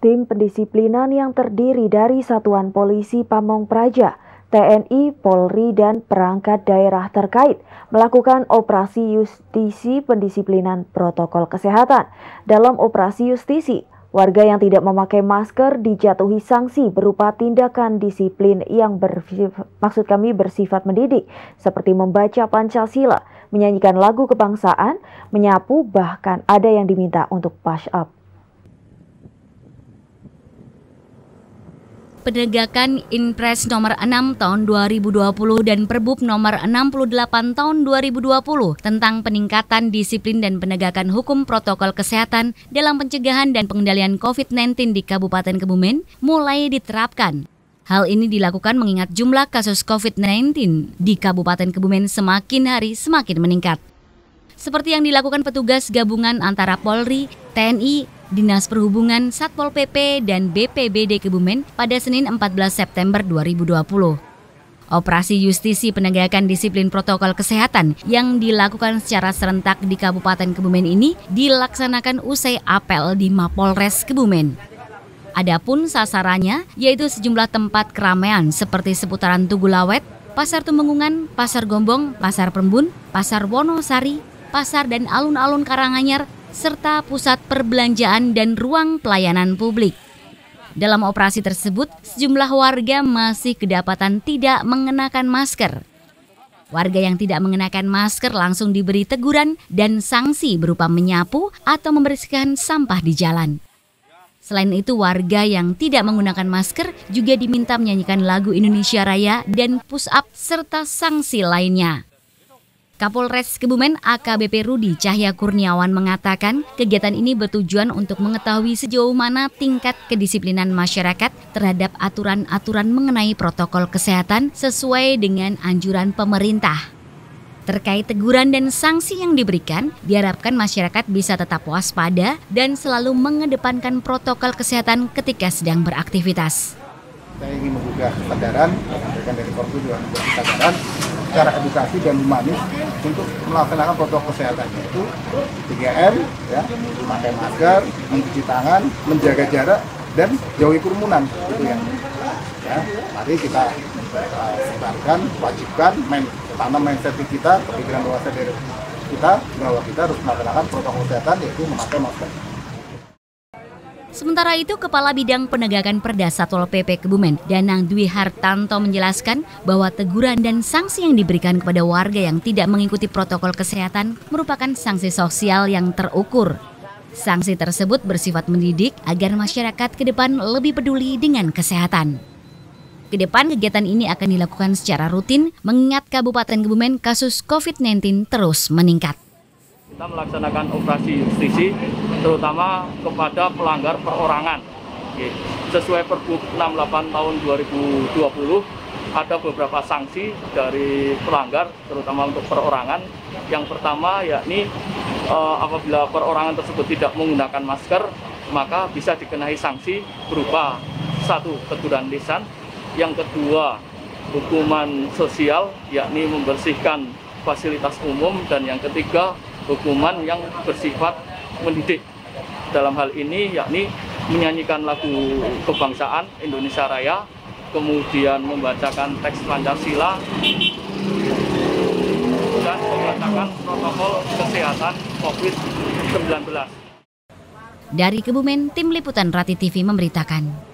Tim pendisiplinan yang terdiri dari Satuan Polisi Pamong Praja, TNI, Polri, dan perangkat daerah terkait melakukan operasi justisi pendisiplinan protokol kesehatan. Dalam operasi justisi, warga yang tidak memakai masker dijatuhi sanksi berupa tindakan disiplin yang bersifat mendidik, seperti membaca Pancasila, menyanyikan lagu kebangsaan, menyapu, bahkan ada yang diminta untuk push up. Penegakan Inpres nomor 6 tahun 2020 dan Perbub nomor 68 tahun 2020 tentang peningkatan disiplin dan penegakan hukum protokol kesehatan dalam pencegahan dan pengendalian COVID-19 di Kabupaten Kebumen mulai diterapkan. Hal ini dilakukan mengingat jumlah kasus COVID-19 di Kabupaten Kebumen semakin hari semakin meningkat. Seperti yang dilakukan petugas gabungan antara Polri, TNI, Dinas Perhubungan, Satpol PP, dan BPBD Kebumen pada Senin 14 September 2020. Operasi justisi penegakan disiplin protokol kesehatan yang dilakukan secara serentak di Kabupaten Kebumen ini dilaksanakan usai apel di Mapolres Kebumen. Adapun sasarannya yaitu sejumlah tempat keramaian seperti seputaran Tugu Lawet, Pasar Tumenggungan, Pasar Gombong, Pasar Perembun, Pasar Wonosari, pasar dan alun-alun Karanganyar, serta pusat perbelanjaan dan ruang pelayanan publik. Dalam operasi tersebut, sejumlah warga masih kedapatan tidak mengenakan masker. Warga yang tidak mengenakan masker langsung diberi teguran dan sanksi berupa menyapu atau membersihkan sampah di jalan. Selain itu, warga yang tidak menggunakan masker juga diminta menyanyikan lagu Indonesia Raya dan push up serta sanksi lainnya. Kapolres Kebumen AKBP Rudi Cahya Kurniawan mengatakan kegiatan ini bertujuan untuk mengetahui sejauh mana tingkat kedisiplinan masyarakat terhadap aturan-aturan mengenai protokol kesehatan sesuai dengan anjuran pemerintah. Terkait teguran dan sanksi yang diberikan, diharapkan masyarakat bisa tetap waspada dan selalu mengedepankan protokol kesehatan ketika sedang beraktivitas. Saya ingin membuka kesadaran, menyampaikan dari Korps juga membuka kesadaran secara edukasi dan humanis untuk melaksanakan protokol kesehatan, yaitu 3M, ya, memakai masker, mencuci tangan, menjaga jarak, dan jauhi kerumunan. Itu yang ya, mari kita sebarkan, wajibkan, tanam mindset kita, kepikiran dewasa dari kita bahwa kita harus melaksanakan protokol kesehatan, yaitu memakai masker. Sementara itu, Kepala Bidang Penegakan Perda Satpol PP Kebumen, Danang Dwi Hartanto menjelaskan bahwa teguran dan sanksi yang diberikan kepada warga yang tidak mengikuti protokol kesehatan merupakan sanksi sosial yang terukur. Sanksi tersebut bersifat mendidik agar masyarakat ke depan lebih peduli dengan kesehatan. Ke depan kegiatan ini akan dilakukan secara rutin mengingat Kabupaten Kebumen kasus COVID-19 terus meningkat. Kita melaksanakan operasi justisi terutama kepada pelanggar perorangan. Sesuai Perbub 68 tahun 2020 ada beberapa sanksi dari pelanggar terutama untuk perorangan. Yang pertama yakni apabila perorangan tersebut tidak menggunakan masker maka bisa dikenai sanksi berupa 1. Teguran lisan, yang kedua hukuman sosial yakni membersihkan fasilitas umum, dan yang ketiga hukuman yang bersifat mendidik. Dalam hal ini yakni menyanyikan lagu kebangsaan Indonesia Raya, kemudian membacakan teks Pancasila, dan membacakan protokol kesehatan COVID-19. Dari Kebumen, Tim Liputan Rati TV memberitakan.